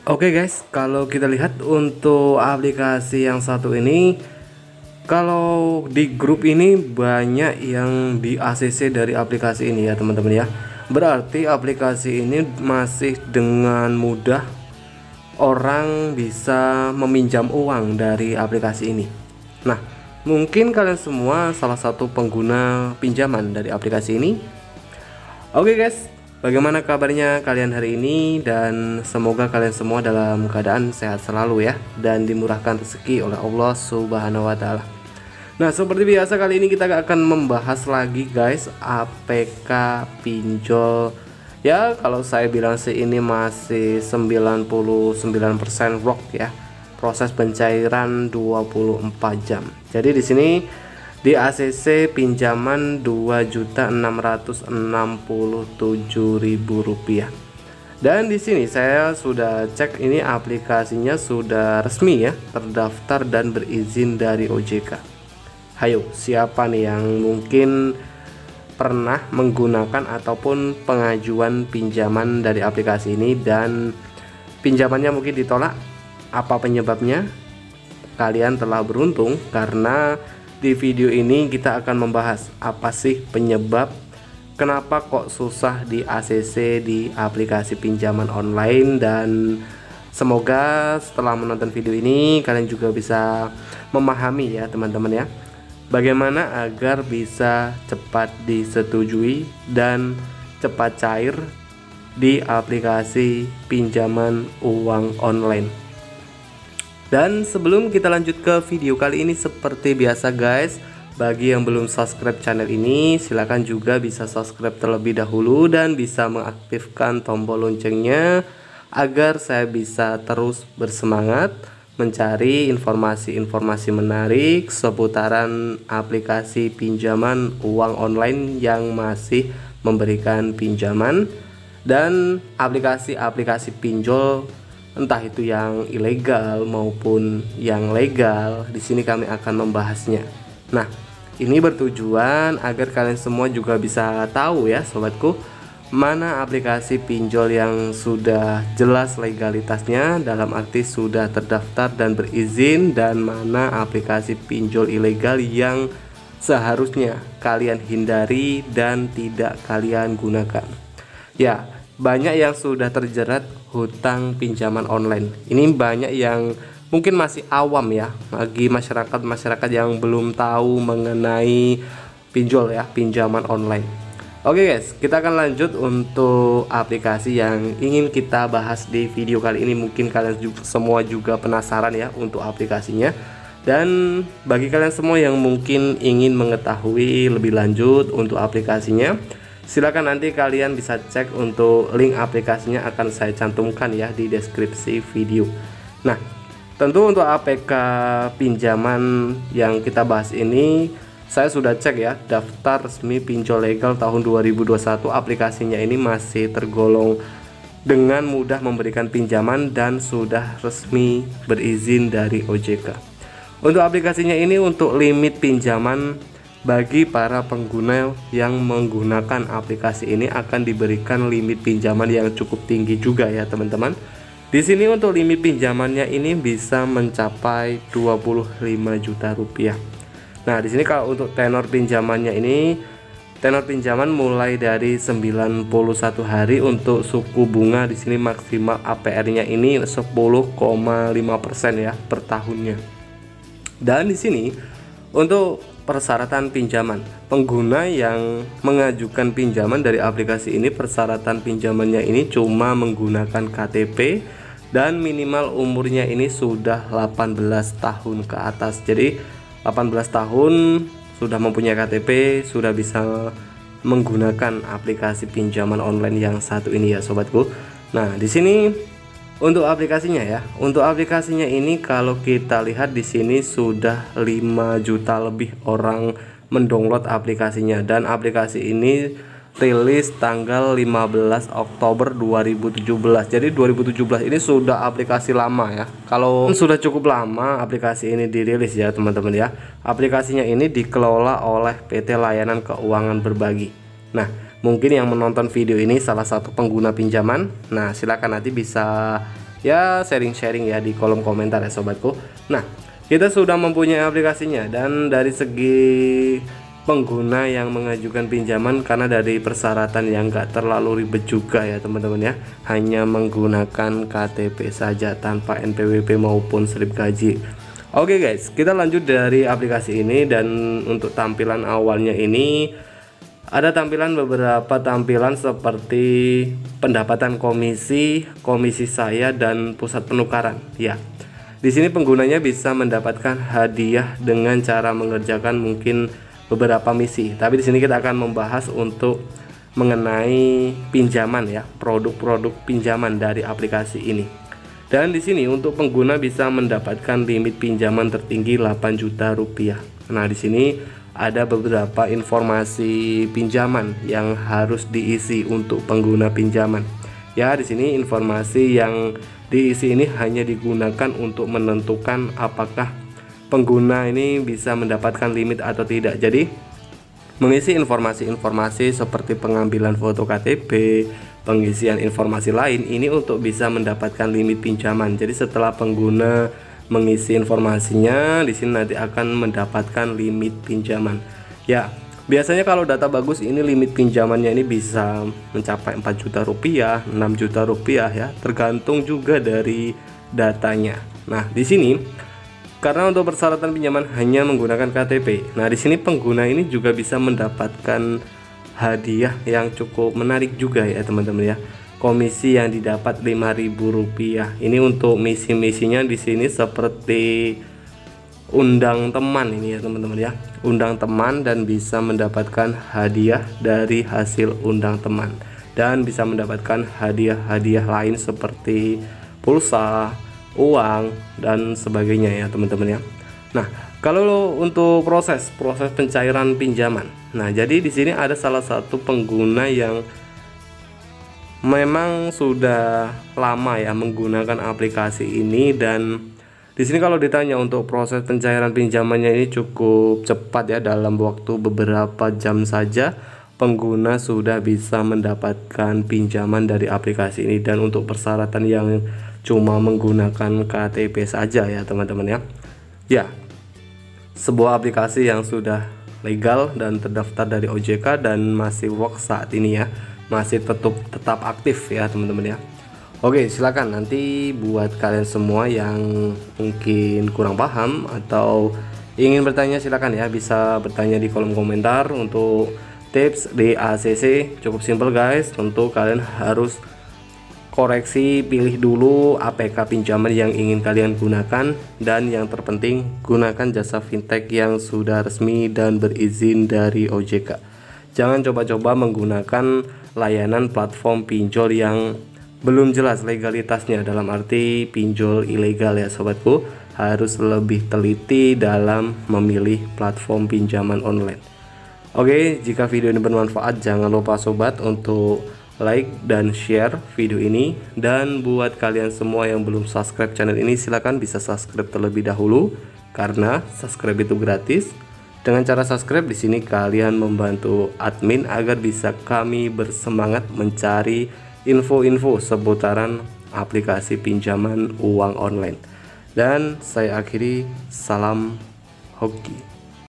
Oke guys, kalau kita lihat untuk aplikasi yang satu ini, kalau di grup ini banyak yang di ACC dari aplikasi ini ya teman-teman ya. Berarti aplikasi ini masih dengan mudah orang bisa meminjam uang dari aplikasi ini. Nah, mungkin kalian semua salah satu pengguna pinjaman dari aplikasi ini. Oke guys, bagaimana kabarnya kalian hari ini, dan semoga kalian semua dalam keadaan sehat selalu ya, dan dimurahkan rezeki oleh Allah Subhanahu wa taala. Nah, seperti biasa kali ini kita akan membahas lagi guys APK pinjol. Ya, kalau saya bilang sih ini masih 99% rock ya. Proses pencairan 24 jam. Jadi di sini di ACC pinjaman Rp2.667.000. Dan di sini saya sudah cek, ini aplikasinya sudah resmi ya, terdaftar dan berizin dari OJK. Hayo, siapa nih yang mungkin pernah menggunakan ataupun pengajuan pinjaman dari aplikasi ini dan pinjamannya mungkin ditolak? Apa penyebabnya? Kalian telah beruntung karena di video ini kita akan membahas apa sih penyebab kenapa kok susah di ACC di aplikasi pinjaman online, dan semoga setelah menonton video ini kalian juga bisa memahami ya teman-teman ya, bagaimana agar bisa cepat disetujui dan cepat cair di aplikasi pinjaman uang online. Dan sebelum kita lanjut ke video kali ini, seperti biasa guys, bagi yang belum subscribe channel ini, silahkan juga bisa subscribe terlebih dahulu dan bisa mengaktifkan tombol loncengnya agar saya bisa terus bersemangat mencari informasi-informasi menarik seputaran aplikasi pinjaman uang online yang masih memberikan pinjaman dan aplikasi-aplikasi pinjol, entah itu yang ilegal maupun yang legal. Di sini kami akan membahasnya. Nah, ini bertujuan agar kalian semua juga bisa tahu ya sobatku, mana aplikasi pinjol yang sudah jelas legalitasnya, dalam arti sudah terdaftar dan berizin, dan mana aplikasi pinjol ilegal yang seharusnya kalian hindari dan tidak kalian gunakan. Ya, banyak yang sudah terjerat hutang pinjaman online. Ini banyak yang mungkin masih awam ya, bagi masyarakat yang belum tahu mengenai pinjol ya, pinjaman online. Oke guys, kita akan lanjut untuk aplikasi yang ingin kita bahas di video kali ini. Mungkin kalian semua juga penasaran ya untuk aplikasinya. Dan bagi kalian semua yang mungkin ingin mengetahui lebih lanjut untuk aplikasinya, silakan nanti kalian bisa cek untuk link aplikasinya, akan saya cantumkan ya di deskripsi video. Nah, tentu untuk APK pinjaman yang kita bahas ini, saya sudah cek ya, daftar resmi pinjol legal tahun 2021. Aplikasinya ini masih tergolong dengan mudah memberikan pinjaman dan sudah resmi berizin dari OJK. Untuk aplikasinya ini, untuk limit pinjaman bagi para pengguna yang menggunakan aplikasi ini akan diberikan limit pinjaman yang cukup tinggi juga ya teman-teman. Di sini untuk limit pinjamannya ini bisa mencapai 25 juta rupiah. Nah, di sini kalau untuk tenor pinjamannya ini, tenor pinjaman mulai dari 91 hari. Untuk suku bunga di sini maksimal APR-nya ini 10,5% ya per tahunnya. Dan di sini untuk persyaratan pinjaman, pengguna yang mengajukan pinjaman dari aplikasi ini, persyaratan pinjamannya ini cuma menggunakan KTP dan minimal umurnya ini sudah 18 tahun ke atas. Jadi 18 tahun sudah mempunyai KTP, sudah bisa menggunakan aplikasi pinjaman online yang satu ini ya sobatku. Nah, di sini untuk aplikasinya ya, untuk aplikasinya ini kalau kita lihat di sini sudah 5 juta lebih orang mendownload aplikasinya, dan aplikasi ini rilis tanggal 15 Oktober 2017. Jadi 2017 ini sudah aplikasi lama ya. Kalau sudah cukup lama aplikasi ini dirilis ya teman-teman ya. Aplikasinya ini dikelola oleh PT Layanan Keuangan Berbagi. Nah, mungkin yang menonton video ini salah satu pengguna pinjaman. Nah, silakan nanti bisa ya sharing-sharing ya di kolom komentar ya sobatku. Nah, kita sudah mempunyai aplikasinya, dan dari segi pengguna yang mengajukan pinjaman, karena dari persyaratan yang gak terlalu ribet juga ya teman-teman ya, hanya menggunakan KTP saja tanpa NPWP maupun slip gaji. Oke guys, kita lanjut dari aplikasi ini, dan untuk tampilan awalnya ini ada beberapa tampilan seperti pendapatan komisi saya dan pusat penukaran ya. Di sini penggunanya bisa mendapatkan hadiah dengan cara mengerjakan mungkin beberapa misi. Tapi di sini kita akan membahas untuk mengenai pinjaman ya, produk-produk pinjaman dari aplikasi ini. Dan di sini untuk pengguna bisa mendapatkan limit pinjaman tertinggi 8 juta rupiah. Nah, di sini ada beberapa informasi pinjaman yang harus diisi untuk pengguna pinjaman. Ya, di sini informasi yang diisi ini hanya digunakan untuk menentukan apakah pengguna ini bisa mendapatkan limit atau tidak. Jadi mengisi informasi-informasi seperti pengambilan foto KTP, pengisian informasi lain ini untuk bisa mendapatkan limit pinjaman. Jadi setelah pengguna mengisi informasinya, di sini nanti akan mendapatkan limit pinjaman. Ya, biasanya kalau data bagus ini limit pinjamannya ini bisa mencapai 4 juta rupiah, 6 juta rupiah ya, tergantung juga dari datanya. Nah, di sini karena untuk persyaratan pinjaman hanya menggunakan KTP. Nah, di sini pengguna ini juga bisa mendapatkan hadiah yang cukup menarik juga ya teman-teman ya. Komisi yang didapat Rp5.000. Ini untuk misi-misinya di sini seperti undang teman ini ya teman-teman ya. Undang teman dan bisa mendapatkan hadiah dari hasil undang teman, dan bisa mendapatkan hadiah-hadiah lain seperti pulsa, uang dan sebagainya ya teman-teman ya. Nah, kalau untuk proses pencairan pinjaman, nah jadi di sini ada salah satu pengguna yang memang sudah lama ya menggunakan aplikasi ini, dan di sini kalau ditanya untuk proses pencairan pinjamannya ini cukup cepat ya, dalam waktu beberapa jam saja pengguna sudah bisa mendapatkan pinjaman dari aplikasi ini, dan untuk persyaratan yang cuma menggunakan KTP saja ya teman-teman ya. Ya, sebuah aplikasi yang sudah legal dan terdaftar dari OJK dan masih work saat ini ya, masih tetap aktif ya teman-teman ya. Oke, silakan nanti buat kalian semua yang mungkin kurang paham atau ingin bertanya, silakan ya, bisa bertanya di kolom komentar. Untuk tips di ACC cukup simpel guys, tentu kalian harus koreksi, pilih dulu APK pinjaman yang ingin kalian gunakan, dan yang terpenting gunakan jasa fintech yang sudah resmi dan berizin dari OJK. Jangan coba-coba menggunakan layanan platform pinjol yang belum jelas legalitasnya, dalam arti pinjol ilegal ya sobatku. Harus lebih teliti dalam memilih platform pinjaman online. Oke, jika video ini bermanfaat jangan lupa sobat untuk like dan share video ini, dan buat kalian semua yang belum subscribe channel ini silahkan bisa subscribe terlebih dahulu karena subscribe itu gratis. Dengan cara subscribe di sini kalian membantu admin agar bisa kami bersemangat mencari info-info seputaran aplikasi pinjaman uang online. Dan saya akhiri, salam hoki.